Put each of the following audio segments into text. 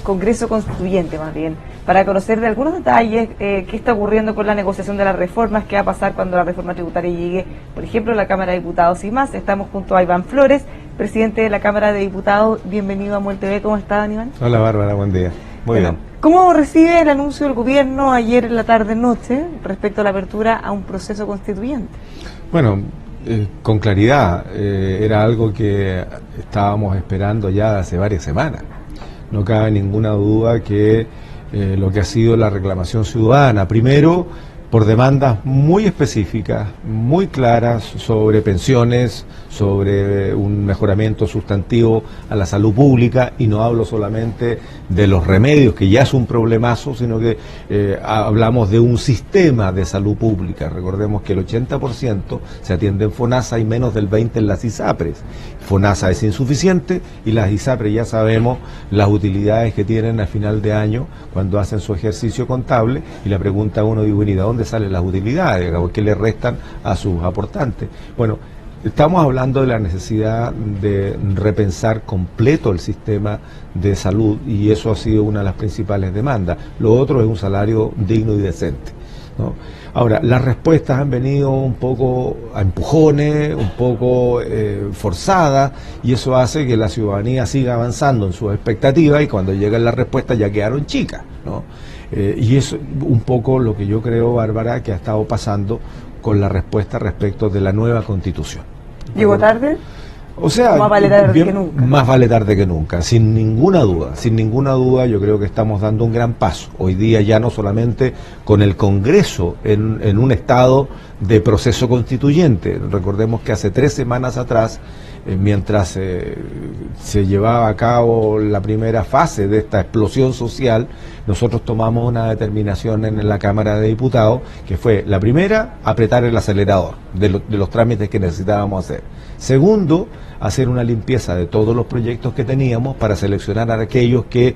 Congreso Constituyente, más bien, para conocer de algunos detalles qué está ocurriendo con la negociación de las reformas, qué va a pasar cuando la reforma tributaria llegue, por ejemplo, a la Cámara de Diputados y más. Estamos junto a Iván Flores, presidente de la Cámara de Diputados. Bienvenido a Muel TV. ¿Cómo está, Iván? Hola, Bárbara, buen día. Muy bien. ¿Cómo recibe el anuncio del gobierno ayer en la tarde-noche respecto a la apertura a un proceso constituyente? Bueno, con claridad, era algo que estábamos esperando ya hace varias semanas. No cabe ninguna duda que lo que ha sido la reclamación ciudadana, primero por demandas muy específicas, muy claras sobre pensiones, sobre un mejoramiento sustantivo a la salud pública, y no hablo solamente de los remedios, que ya es un problemazo, sino que hablamos de un sistema de salud pública. Recordemos que el 80% se atiende en FONASA y menos del 20% en las ISAPRES. FONASA es insuficiente y las ISAPRES ya sabemos las utilidades que tienen al final de año cuando hacen su ejercicio contable, y la pregunta a uno dice, ¿de dónde salen las utilidades? ¿Qué le restan a sus aportantes? Bueno, estamos hablando de la necesidad de repensar completo el sistema de salud, y eso ha sido una de las principales demandas. Lo otro es un salario digno y decente, ¿no? Ahora, las respuestas han venido un poco a empujones, un poco forzadas, y eso hace que la ciudadanía siga avanzando en sus expectativas, y cuando llegan las respuestas ya quedaron chicas, ¿no? Y es un poco lo que yo creo, Bárbara, que ha estado pasando con la respuesta respecto de la nueva Constitución. ¿Llegó tarde? O sea, más vale tarde que nunca. Más vale tarde que nunca, sin ninguna duda. Yo creo que estamos dando un gran paso hoy día, ya no solamente con el Congreso en un estado de proceso constituyente. Recordemos que hace 3 semanas atrás, mientras se llevaba a cabo la primera fase de esta explosión social, nosotros tomamos una determinación en la Cámara de Diputados, que fue, la primera, apretar el acelerador de los trámites que necesitábamos hacer. Segundo, hacer una limpieza de todos los proyectos que teníamos para seleccionar a aquellos que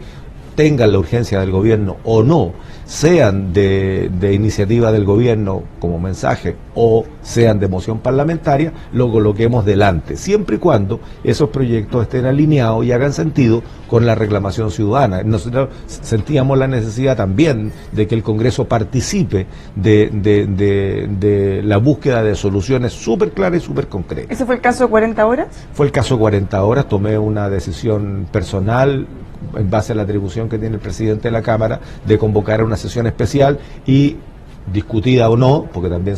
tengan la urgencia del gobierno o no, sean de iniciativa del gobierno como mensaje o sean de moción parlamentaria, lo coloquemos delante, siempre y cuando esos proyectos estén alineados y hagan sentido con la reclamación ciudadana. Nosotros sentíamos la necesidad también de que el Congreso participe de la búsqueda de soluciones súper claras y súper concretas. ¿Ese fue el caso de 40 horas? Fue el caso de 40 horas, tomé una decisión personal en base a la atribución que tiene el presidente de la Cámara de convocar a una sesión especial, y discutida o no, porque también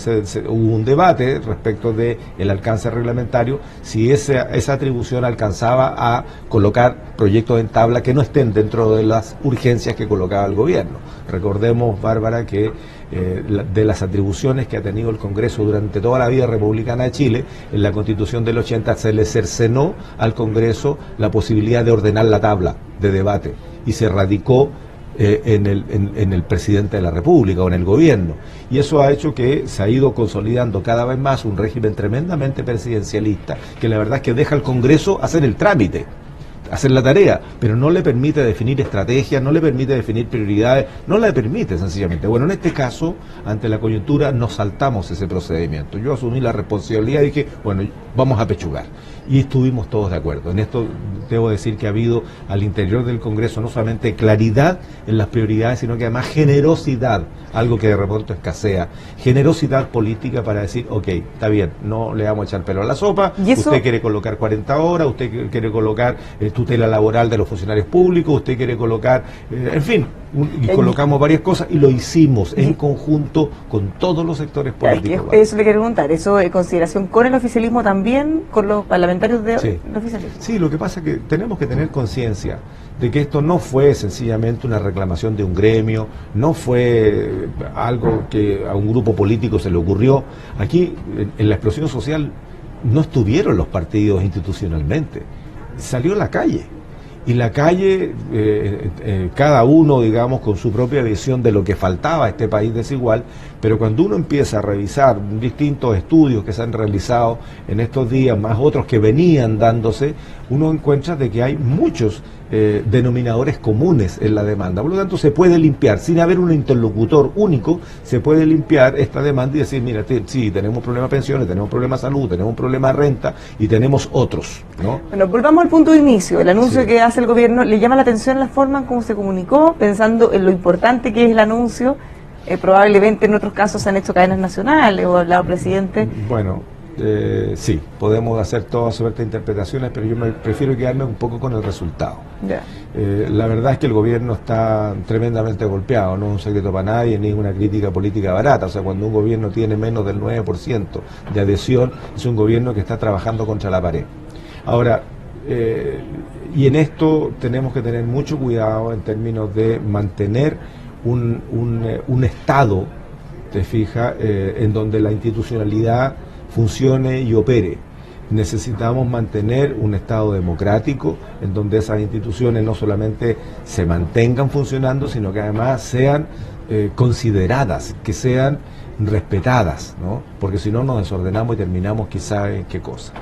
hubo un debate respecto de el alcance reglamentario, si esa atribución alcanzaba a colocar proyectos en tabla que no estén dentro de las urgencias que colocaba el gobierno. Recordemos, Bárbara, que de las atribuciones que ha tenido el Congreso durante toda la vida republicana de Chile, en la Constitución del 80 se le cercenó al Congreso la posibilidad de ordenar la tabla de debate, y se radicó en el presidente de la República o en el gobierno, y eso ha hecho que se ha ido consolidando cada vez más un régimen tremendamente presidencialista, que la verdad es que deja al Congreso hacer el trámite, hacer la tarea, pero no le permite definir estrategias, no le permite definir prioridades, no le permite sencillamente. Bueno, en este caso, ante la coyuntura, nos saltamos ese procedimiento. Yo asumí la responsabilidad y dije, bueno, vamos a pechugar. Y estuvimos todos de acuerdo. En esto debo decir que ha habido al interior del Congreso no solamente claridad en las prioridades, sino que además generosidad, algo que de repente escasea, generosidad política para decir, ok, está bien, no le vamos a echar pelo a la sopa, usted quiere colocar 40 horas, usted quiere colocar tutela laboral de los funcionarios públicos, usted quiere colocar, en fin, y colocamos varias cosas, y lo hicimos en conjunto con todos los sectores políticos. Eso le quiero preguntar, eso en consideración con el oficialismo también, con los parlamentarios del oficialismo. Sí, lo que pasa es que tenemos que tener conciencia de que esto no fue sencillamente una reclamación de un gremio, no fue algo que a un grupo político se le ocurrió. Aquí, en la explosión social, no estuvieron los partidos institucionalmente, salió la calle. Y la calle, cada uno, digamos, con su propia visión de lo que faltaba a este país desigual, pero cuando uno empieza a revisar distintos estudios que se han realizado en estos días, más otros que venían dándose, uno encuentra de que hay muchos denominadores comunes en la demanda. Por lo tanto, se puede limpiar, sin haber un interlocutor único, se puede limpiar esta demanda y decir, mira, sí, tenemos un problema de pensiones, tenemos un problema de salud, tenemos un problema de renta y tenemos otros. ¿no? Bueno, volvamos al punto de inicio. El anuncio Sí. que hace el gobierno, ¿le llama la atención la forma en cómo se comunicó, pensando en lo importante que es el anuncio? Probablemente en otros casos se han hecho cadenas nacionales o ha hablado presidente. Bueno, sí, podemos hacer toda suerte de interpretaciones, pero yo prefiero quedarme un poco con el resultado. Ya. La verdad es que el gobierno está tremendamente golpeado, no es un secreto para nadie, ni una crítica política barata. O sea, cuando un gobierno tiene menos del 9% de adhesión, es un gobierno que está trabajando contra la pared. Ahora, y en esto tenemos que tener mucho cuidado en términos de mantener un Estado, te fijas, en donde la institucionalidad funcione y opere. Necesitamos mantener un Estado democrático en donde esas instituciones no solamente se mantengan funcionando, sino que además sean consideradas, que sean respetadas, ¿no? Porque si no nos desordenamos y terminamos quizá en qué cosa.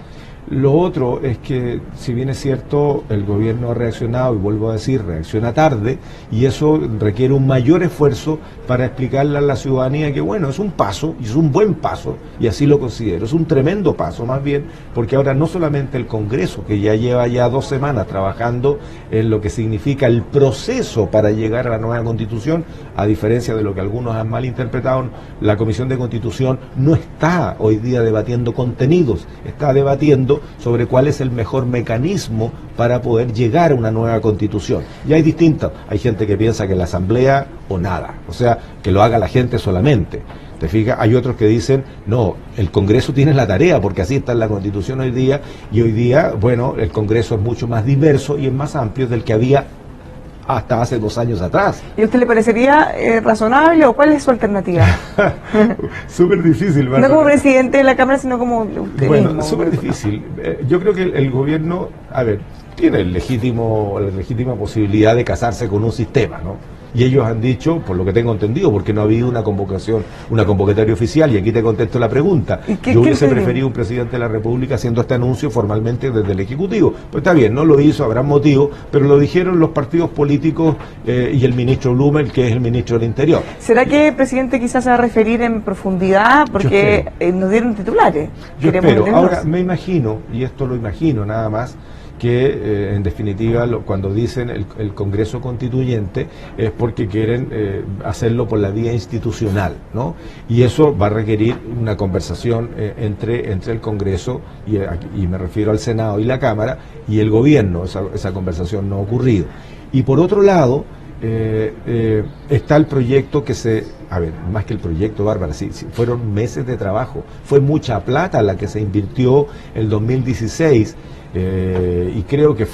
Lo otro es que, si bien es cierto, el gobierno ha reaccionado, y vuelvo a decir, reacciona tarde, y eso requiere un mayor esfuerzo para explicarle a la ciudadanía que, bueno, es un paso, y es un buen paso, y así lo considero, es un tremendo paso más bien, porque ahora no solamente el Congreso, que ya lleva ya 2 semanas trabajando en lo que significa el proceso para llegar a la nueva Constitución, a diferencia de lo que algunos han malinterpretado, la Comisión de Constitución no está hoy día debatiendo contenidos, está debatiendo sobre cuál es el mejor mecanismo para poder llegar a una nueva Constitución. Y hay distintas, hay gente que piensa que la Asamblea o nada, o sea, que lo haga la gente solamente. ¿Te fijas? Hay otros que dicen, no, el Congreso tiene la tarea, porque así está en la Constitución hoy día, y hoy día, bueno, el Congreso es mucho más diverso y es más amplio del que había hasta hace 2 años atrás. ¿Y a usted le parecería razonable o cuál es su alternativa? Súper difícil, ¿verdad? No como presidente de la Cámara, sino como usted Bueno, mismo. súper difícil. Yo creo que el gobierno, a ver, tiene la legítima posibilidad de casarse con un sistema, ¿no? Y ellos han dicho, por lo que tengo entendido, porque no ha habido una convocatoria oficial, y aquí te contesto la pregunta. Yo hubiese preferido un presidente de la República haciendo este anuncio formalmente desde el Ejecutivo. Pues está bien, no lo hizo, habrá motivos, pero lo dijeron los partidos políticos y el ministro Blumel, que es el ministro del Interior. ¿Será que el presidente quizás se va a referir en profundidad? Porque nos dieron titulares. Yo espero. Ahora, me imagino, y esto lo imagino nada más, que en definitiva cuando dicen el Congreso Constituyente es porque quieren hacerlo por la vía institucional, ¿no? Y eso va a requerir una conversación entre el Congreso, y me refiero al Senado y la Cámara, y el gobierno. Esa conversación no ha ocurrido. Y por otro lado, está el proyecto a ver, más que el proyecto, Bárbara, sí, fueron meses de trabajo, fue mucha plata la que se invirtió el 2016, y creo que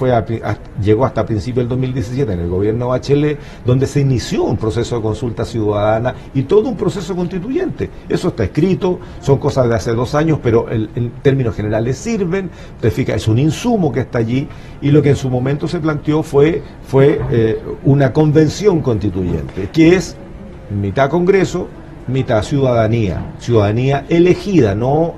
llegó hasta principios del 2017 en el gobierno Bachelet, donde se inició un proceso de consulta ciudadana y todo un proceso constituyente. Eso está escrito, son cosas de hace 2 años, pero en términos generales sirven, te fijas, es un insumo que está allí, y lo que en su momento se planteó fue una convención constituyente, que es mitad Congreso, mitad ciudadanía elegida, no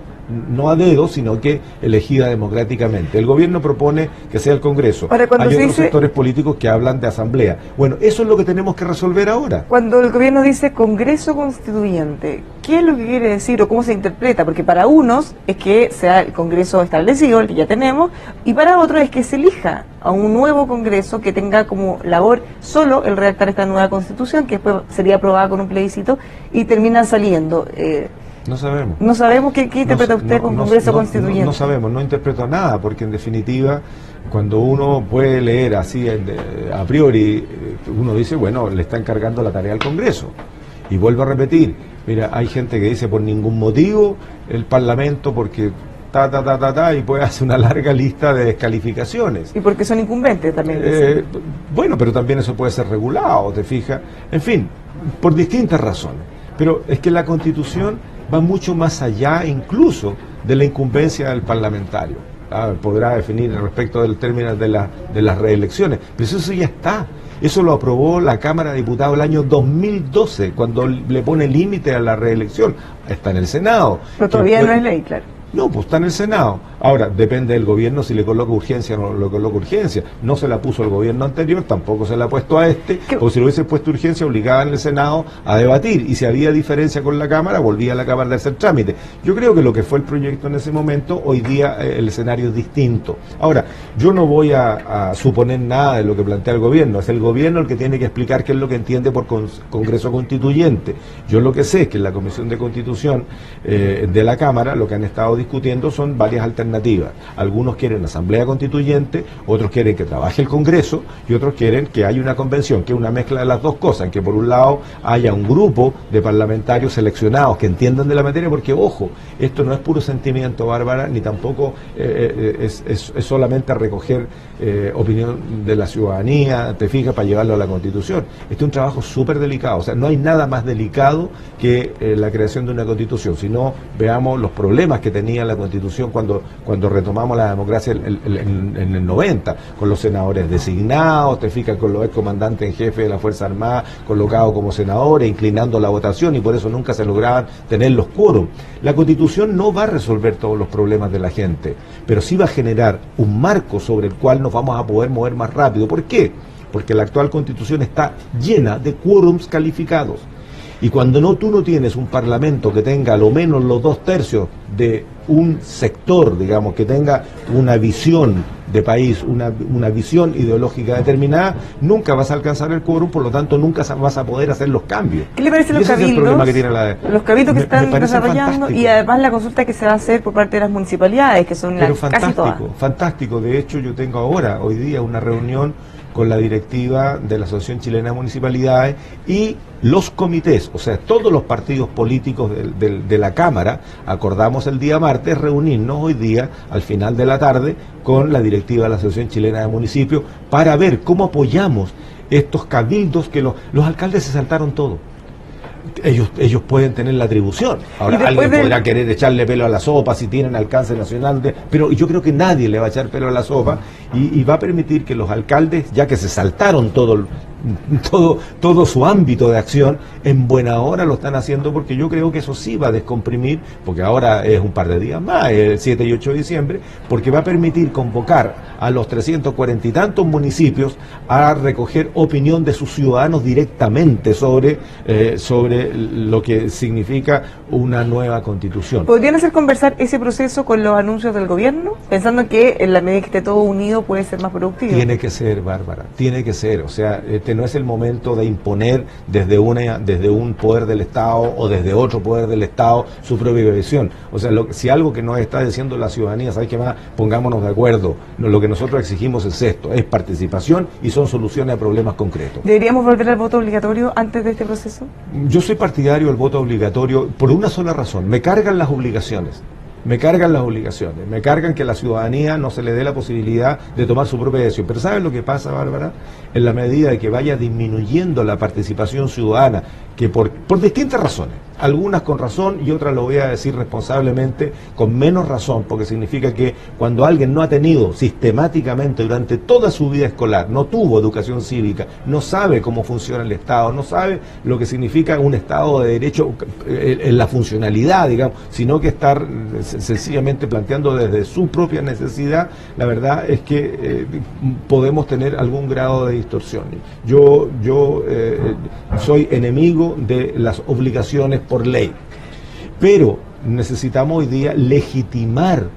a dedo, sino que elegida democráticamente. El gobierno propone que sea el Congreso. Ahora, hay otros sectores políticos que hablan de asamblea. Bueno, eso es lo que tenemos que resolver ahora. Cuando el gobierno dice Congreso Constituyente, ¿qué es lo que quiere decir o cómo se interpreta? Porque para unos es que sea el Congreso establecido, el que ya tenemos, y para otros es que se elija a un nuevo Congreso que tenga como labor solo el redactar esta nueva Constitución, que después sería aprobada con un plebiscito y termina saliendo. No sabemos. No sabemos qué interpreta usted con Congreso Constituyente. No sabemos, no interpreto nada, porque en definitiva, cuando uno puede leer así a priori, uno dice, bueno, le está encargando la tarea al Congreso. Y vuelvo a repetir, mira, hay gente que dice por ningún motivo el Parlamento, porque y puede hacer una larga lista de descalificaciones. Y porque son incumbentes también. Bueno, pero también eso puede ser regulado, te fijas. En fin, por distintas razones. Pero es que la Constitución va mucho más allá incluso de la incumbencia del parlamentario. Podrá definir respecto del término de las reelecciones, pero eso ya está. Eso lo aprobó la Cámara de Diputados el año 2012, cuando le pone límite a la reelección. Está en el Senado. Pero todavía no es ley, claro. No, pues está en el Senado. Ahora, depende del gobierno si le coloca urgencia o no le coloca urgencia. No se la puso el gobierno anterior, tampoco se la ha puesto a este, o si le hubiese puesto urgencia, obligaba en el Senado a debatir. Y si había diferencia con la Cámara, volvía a la Cámara a hacer trámite. Yo creo que lo que fue el proyecto en ese momento, hoy día el escenario es distinto. Ahora, yo no voy a suponer nada de lo que plantea el gobierno. Es el gobierno el que tiene que explicar qué es lo que entiende por Congreso Constituyente. Yo lo que sé es que en la Comisión de Constitución de la Cámara lo que han estado discutiendo son varias alternativas. Algunos quieren asamblea constituyente, otros quieren que trabaje el Congreso y otros quieren que haya una convención, que es una mezcla de las dos cosas, en que por un lado haya un grupo de parlamentarios seleccionados que entiendan de la materia, porque ojo, esto no es puro sentimiento, Bárbara, ni tampoco es solamente recoger opinión de la ciudadanía, te fijas, para llevarlo a la Constitución. Este es un trabajo súper delicado, o sea, no hay nada más delicado que la creación de una Constitución, si no, veamos los problemas que tenía la Constitución cuando retomamos la democracia en el 90, con los senadores designados, te fijas, con los ex comandantes en jefe de la Fuerza Armada colocados como senadores, inclinando la votación, y por eso nunca se lograban tener los quórum. La Constitución no va a resolver todos los problemas de la gente, pero sí va a generar un marco sobre el cual nos vamos a poder mover más rápido. ¿Por qué? Porque la actual Constitución está llena de quórums calificados. Y cuando tú no tienes un parlamento que tenga a lo menos los 2/3 de un sector, digamos, que tenga una visión de país, una visión ideológica determinada, nunca vas a alcanzar el quórum, por lo tanto nunca vas a poder hacer los cambios. ¿Qué le parecen los cabildos? Los cabildos que están desarrollando, y además la consulta que se va a hacer por parte de las municipalidades, que son casi todas. Fantástico. De hecho, yo tengo hoy día, una reunión con la directiva de la Asociación Chilena de Municipalidades y los comités, o sea, todos los partidos políticos de la Cámara. Acordamos el día martes reunirnos hoy día, al final de la tarde, con la directiva de la Asociación Chilena de Municipios para ver cómo apoyamos estos cabildos que los alcaldes se saltaron todo. Ellos pueden tener la atribución. Ahora alguien podrá querer echarle pelo a la sopa si tienen alcance nacional, pero yo creo que nadie le va a echar pelo a la sopa y va a permitir que los alcaldes, ya que se saltaron todo su ámbito de acción, en buena hora lo están haciendo, porque yo creo que eso sí va a descomprimir, porque ahora es un par de días más, el 7 y 8 de diciembre, porque va a permitir convocar a los 340 y tantos municipios a recoger opinión de sus ciudadanos directamente sobre lo que significa una nueva Constitución. ¿Podrían hacer conversar ese proceso con los anuncios del gobierno? Pensando que en la medida que esté todo unido puede ser más productivo. Tiene que ser, Bárbara, tiene que ser. O sea, no es el momento de imponer desde un poder del Estado o desde otro poder del Estado su propia visión. O sea, si algo que nos está diciendo la ciudadanía, ¿sabes qué más? Pongámonos de acuerdo. Lo que nosotros exigimos es esto, es participación y son soluciones a problemas concretos. ¿Deberíamos volver al voto obligatorio antes de este proceso? Yo soy partidario del voto obligatorio por una sola razón: me cargan las obligaciones. Me cargan que a la ciudadanía no se le dé la posibilidad de tomar su propia decisión. Pero ¿saben lo que pasa, Bárbara? En la medida de que vaya disminuyendo la participación ciudadana, que por distintas razones, algunas con razón y otras, lo voy a decir responsablemente, con menos razón, porque significa que cuando alguien no ha tenido sistemáticamente durante toda su vida escolar, no tuvo educación cívica, no sabe cómo funciona el Estado, no sabe lo que significa un Estado de Derecho en la funcionalidad, digamos, sino que estar sencillamente planteando desde su propia necesidad, la verdad es que podemos tener algún grado de distorsión. Yo soy enemigo de las obligaciones por ley, pero necesitamos hoy día legitimar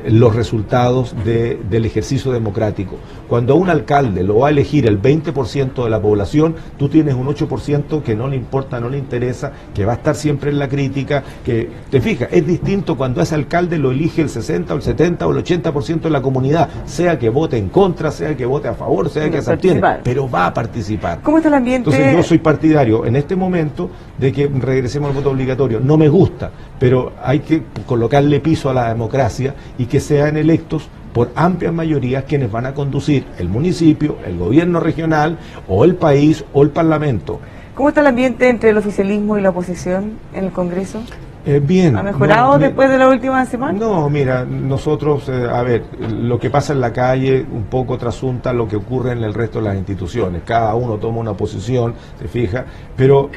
los resultados del ejercicio democrático. Cuando a un alcalde lo va a elegir el 20% de la población, tú tienes un 8% que no le importa, no le interesa, que va a estar siempre en la crítica, que, te fijas, es distinto cuando a ese alcalde lo elige el 60 o el 70 o el 80% de la comunidad, sea que vote en contra, sea que vote a favor, sea que se abstiene, pero va a participar. ¿Cómo está el ambiente? Entonces yo soy partidario en este momento de que regresemos al voto obligatorio. No me gusta, pero hay que colocarle piso a la democracia y que sean electos por amplias mayorías quienes van a conducir el municipio, el gobierno regional o el país o el parlamento. ¿Cómo está el ambiente entre el oficialismo y la oposición en el Congreso? Bien. ¿Ha mejorado después de la última semana? No, mira, nosotros, a ver, lo que pasa en la calle un poco trasunta lo que ocurre en el resto de las instituciones. Cada uno toma una posición, se fija, pero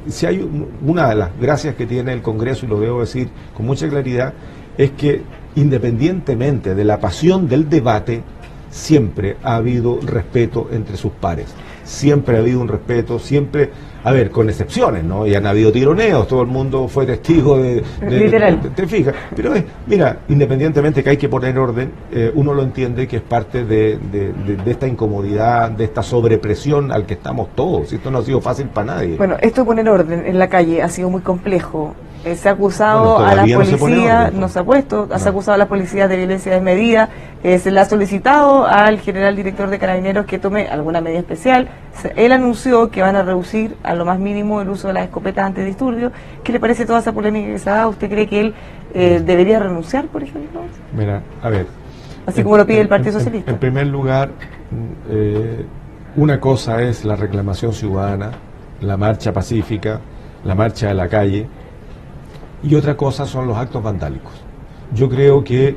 si hay una de las gracias que tiene el Congreso, y lo debo decir con mucha claridad, es que independientemente de la pasión del debate, siempre ha habido respeto entre sus pares. Siempre ha habido un respeto, siempre, a ver, con excepciones, ¿no? Y han habido tironeos, todo el mundo fue testigo Literal. te fijas. Pero mira, independientemente que hay que poner orden, uno lo entiende que es parte de esta incomodidad, de esta sobrepresión al que estamos todos. Esto no ha sido fácil para nadie. Bueno, esto de poner orden en la calle ha sido muy complejo. Se ha acusado a la todavía no se pone policía, orden, no se ha puesto, no. se ha acusado a la policía de violencia desmedida, se le ha solicitado al general director de Carabineros que tome alguna medida especial. Él anunció que van a reducir a lo más mínimo el uso de las escopetas antidisturbios. ¿Qué le parece toda esa polémica que se ha dado? ¿Usted cree que él debería renunciar, por ejemplo? Mira, a ver. Así como lo pide el Partido Socialista. En primer lugar, una cosa es la reclamación ciudadana, la marcha pacífica, la marcha de la calle, y otra cosa son los actos vandálicos. Yo creo que,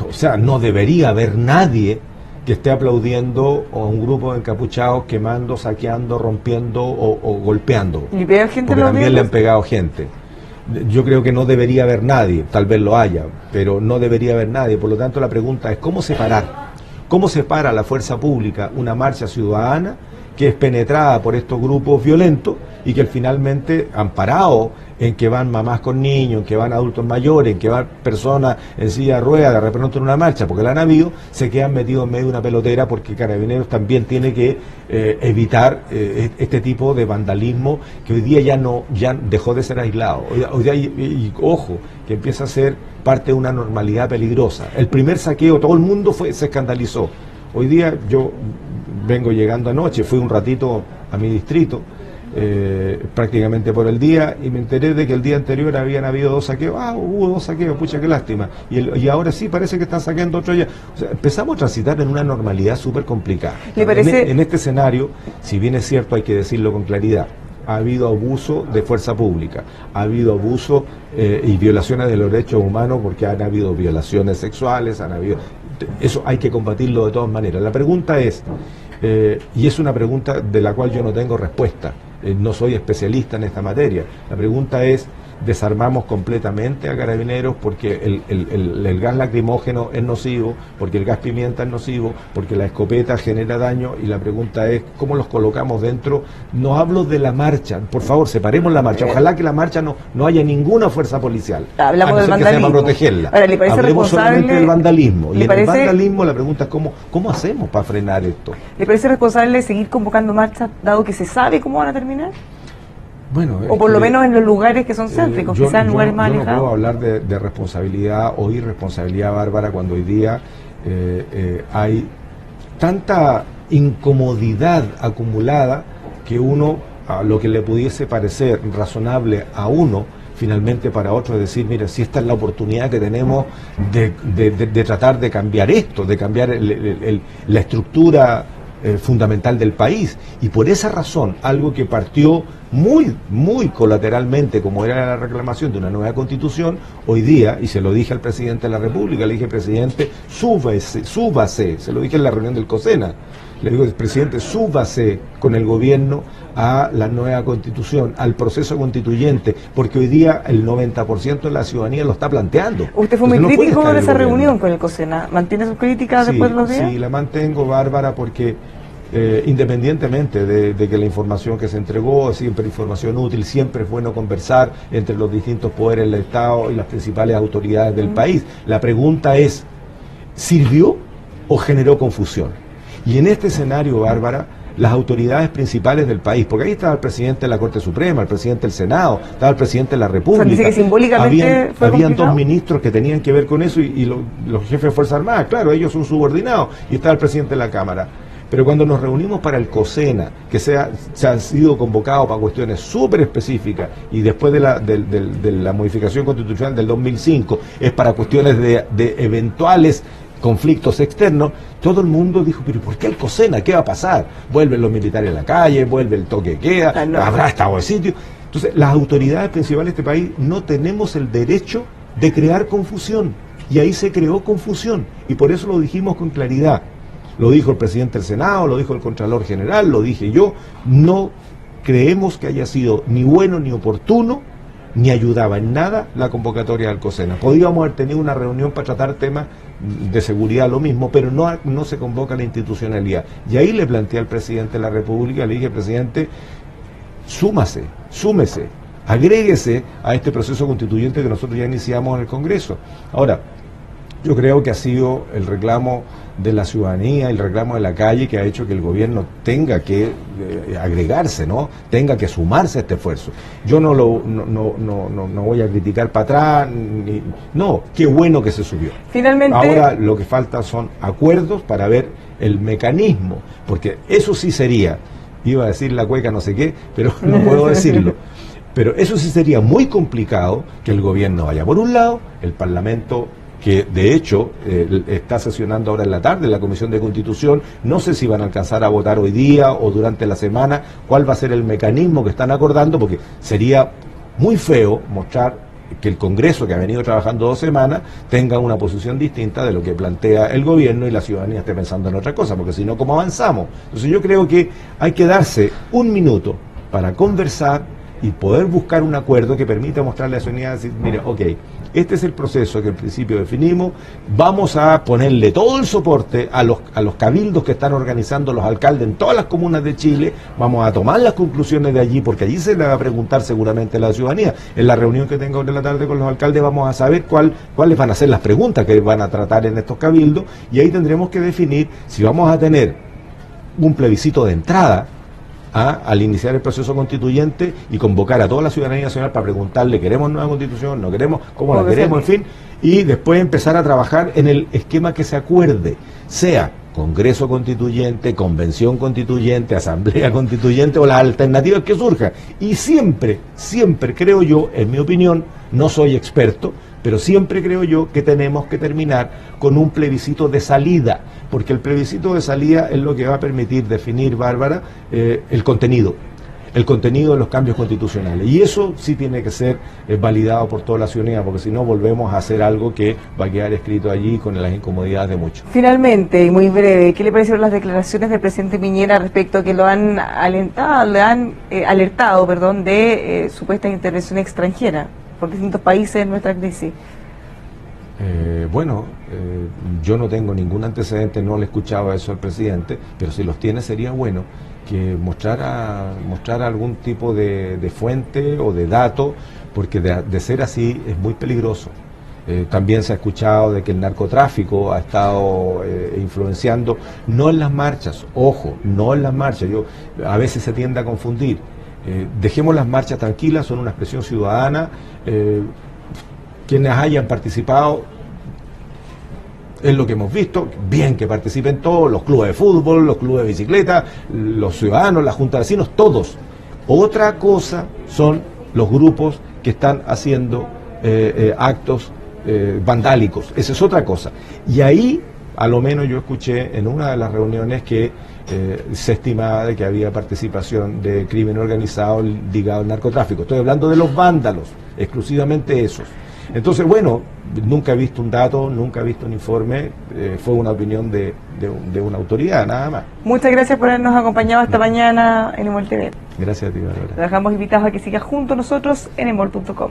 o sea, no debería haber nadie que esté aplaudiendo a un grupo de encapuchados quemando, saqueando, rompiendo o golpeando. ¿Y veo gente porque también le han viendo? pegado gente. Yo creo que no debería haber nadie, tal vez lo haya, pero no debería haber nadie. Por lo tanto, la pregunta es ¿cómo separar? ¿Cómo separa la fuerza pública una marcha ciudadana que es penetrada por estos grupos violentos y que finalmente, amparado en que van mamás con niños, en que van adultos mayores, en que van personas en silla de ruedas de repente en una marcha, porque la han habido, se quedan metidos en medio de una pelotera porque Carabineros también tiene que evitar este tipo de vandalismo que hoy día ya dejó de ser aislado. Hoy día, y ojo, que empieza a ser parte de una normalidad peligrosa. El primer saqueo, todo el mundo se escandalizó. Hoy día yo vengo llegando anoche, fui un ratito a mi distrito, prácticamente por el día, y me enteré de que el día anterior habían habido 2 saqueos. Hubo 2 saqueos, pucha, qué lástima. Y ahora sí parece que están saqueando otro ya. O sea, empezamos a transitar en una normalidad súper complicada. ¿Le parece? En este escenario, si bien es cierto, hay que decirlo con claridad, ha habido abuso de fuerza pública, ha habido abuso y violaciones de los derechos humanos, porque han habido violaciones sexuales, eso hay que combatirlo de todas maneras. La pregunta es, y es una pregunta de la cual yo no tengo respuesta, no soy especialista en esta materia, la pregunta es, desarmamos completamente a Carabineros porque el gas lacrimógeno es nocivo, porque el gas pimienta es nocivo, porque la escopeta genera daño, y la pregunta es ¿cómo los colocamos dentro? No hablo de la marcha, por favor, separemos la marcha, ojalá que la marcha no haya ninguna fuerza policial, Hablamos del vandalismo, que sea para protegerla. Ahora, ¿le parece hablemos solamente del vandalismo, y en el parece... vandalismo la pregunta es ¿cómo hacemos para frenar esto? ¿Le parece responsable seguir convocando marchas dado que se sabe cómo van a terminar? Bueno, o por lo menos en los lugares que son céntricos, quizás en lugares más alejados. Yo no puedo hablar de responsabilidad o irresponsabilidad, Bárbara, cuando hoy día hay tanta incomodidad acumulada que uno, a lo que le pudiese parecer razonable a uno, finalmente para otro es decir, mira, si esta es la oportunidad que tenemos de tratar de cambiar esto, de cambiar la estructura fundamental del país, y por esa razón algo que partió muy colateralmente, como era la reclamación de una nueva constitución, hoy día, y se lo dije al presidente de la República, le dije, presidente, súbase, se lo dije en la reunión del COSENA, le digo, presidente, súbase con el gobierno a la nueva constitución, al proceso constituyente, porque hoy día el 90% de la ciudadanía lo está planteando. Usted fue muy crítico de esa reunión con el COSENA. ¿Mantiene sus críticas después de los días? Sí, la mantengo, Bárbara, porque independientemente de que la información que se entregó es siempre información útil, siempre es bueno conversar entre los distintos poderes del Estado y las principales autoridades del país. La pregunta es, ¿sirvió o generó confusión? Y en este escenario, Bárbara, las autoridades principales del país, porque ahí estaba el presidente de la Corte Suprema, el presidente del Senado, estaba el presidente de la República, o sea, dice que simbólicamente habían 2 ministros que tenían que ver con eso y los jefes de Fuerzas Armadas, claro, ellos son subordinados, y estaba el presidente de la Cámara. Pero cuando nos reunimos para el COSENA, que se ha sido convocado para cuestiones súper específicas, y después de la modificación constitucional del 2005, es para cuestiones de eventuales conflictos externos, todo el mundo dijo, pero ¿por qué el COSENA? ¿Qué va a pasar? ¿Vuelven los militares a la calle? ¿Vuelve el toque de queda? ¿Habrá estado de sitio? Entonces, las autoridades principales de este país no tenemos el derecho de crear confusión. Y ahí se creó confusión. Y por eso lo dijimos con claridad. Lo dijo el presidente del Senado, lo dijo el Contralor General, lo dije yo. No creemos que haya sido ni bueno ni oportuno, ni ayudaba en nada la convocatoria del COSENA. Podíamos haber tenido una reunión para tratar temas de seguridad, lo mismo, pero no se convoca la institucionalidad. Y ahí le planteé al presidente de la República, le dije, presidente, súmese, agréguese a este proceso constituyente que nosotros ya iniciamos en el Congreso. Ahora, yo creo que ha sido el reclamo de la ciudadanía, el reclamo de la calle que ha hecho que el gobierno tenga que agregarse, ¿no? Tenga que sumarse a este esfuerzo. Yo no voy a criticar para atrás, no, qué bueno que se subió. Finalmente, ahora lo que falta son acuerdos para ver el mecanismo, porque eso sí sería, iba a decir la cueca no sé qué, pero no puedo decirlo. Pero eso sí sería muy complicado, que el gobierno vaya por un lado, el Parlamento, que de hecho está sesionando ahora en la tarde en la Comisión de Constitución, no sé si van a alcanzar a votar hoy día o durante la semana, cuál va a ser el mecanismo que están acordando, porque sería muy feo mostrar que el Congreso, que ha venido trabajando 2 semanas, tenga una posición distinta de lo que plantea el gobierno y la ciudadanía esté pensando en otra cosa, porque si no, ¿cómo avanzamos? Entonces yo creo que hay que darse un minuto para conversar y poder buscar un acuerdo que permita mostrarle a la ciudadanía, decir, mire, ok, este es el proceso que al principio definimos, vamos a ponerle todo el soporte a los cabildos que están organizando los alcaldes en todas las comunas de Chile, vamos a tomar las conclusiones de allí, porque allí se le va a preguntar seguramente a la ciudadanía. En la reunión que tenga hoy en la tarde con los alcaldes vamos a saber cuáles van a ser las preguntas que van a tratar en estos cabildos, y ahí tendremos que definir si vamos a tener un plebiscito de entrada, al iniciar el proceso constituyente y convocar a toda la ciudadanía nacional para preguntarle, ¿queremos nueva constitución? ¿No queremos? ¿Cómo la queremos? En fin, y después empezar a trabajar en el esquema que se acuerde, sea Congreso Constituyente, Convención Constituyente, Asamblea Constituyente o las alternativas que surjan. Y siempre creo yo, en mi opinión, no soy experto, pero siempre creo yo que tenemos que terminar con un plebiscito de salida, porque el plebiscito de salida es lo que va a permitir definir, Bárbara, el contenido de los cambios constitucionales. Y eso sí tiene que ser validado por toda la ciudadanía, porque si no volvemos a hacer algo que va a quedar escrito allí con las incomodidades de muchos. Finalmente, y muy breve, ¿qué le parecieron las declaraciones del presidente Piñera respecto a que lo han alentado, alertado de supuesta intervención extranjera por distintos países en nuestra crisis? Yo no tengo ningún antecedente, no le escuchaba eso al presidente, pero si los tiene sería bueno que mostrara algún tipo de fuente o de dato, porque de ser así es muy peligroso. También se ha escuchado de que el narcotráfico ha estado influenciando, no en las marchas, ojo, no en las marchas, a veces se tiende a confundir. Dejemos las marchas tranquilas, son una expresión ciudadana, quienes hayan participado, es lo que hemos visto, bien que participen todos, los clubes de fútbol, los clubes de bicicleta, los ciudadanos, la junta de vecinos, todos. Otra cosa son los grupos que están haciendo actos vandálicos, esa es otra cosa. Y ahí, a lo menos yo escuché en una de las reuniones que se estimaba de que había participación de crimen organizado ligado al narcotráfico. Estoy hablando de los vándalos, exclusivamente esos. Entonces, nunca he visto un dato, nunca he visto un informe, fue una opinión de una autoridad, nada más. Muchas gracias por habernos acompañado esta mañana en Emol TV. Gracias a ti, Bárbara. Te dejamos invitados a que sigas junto a nosotros en emol.com.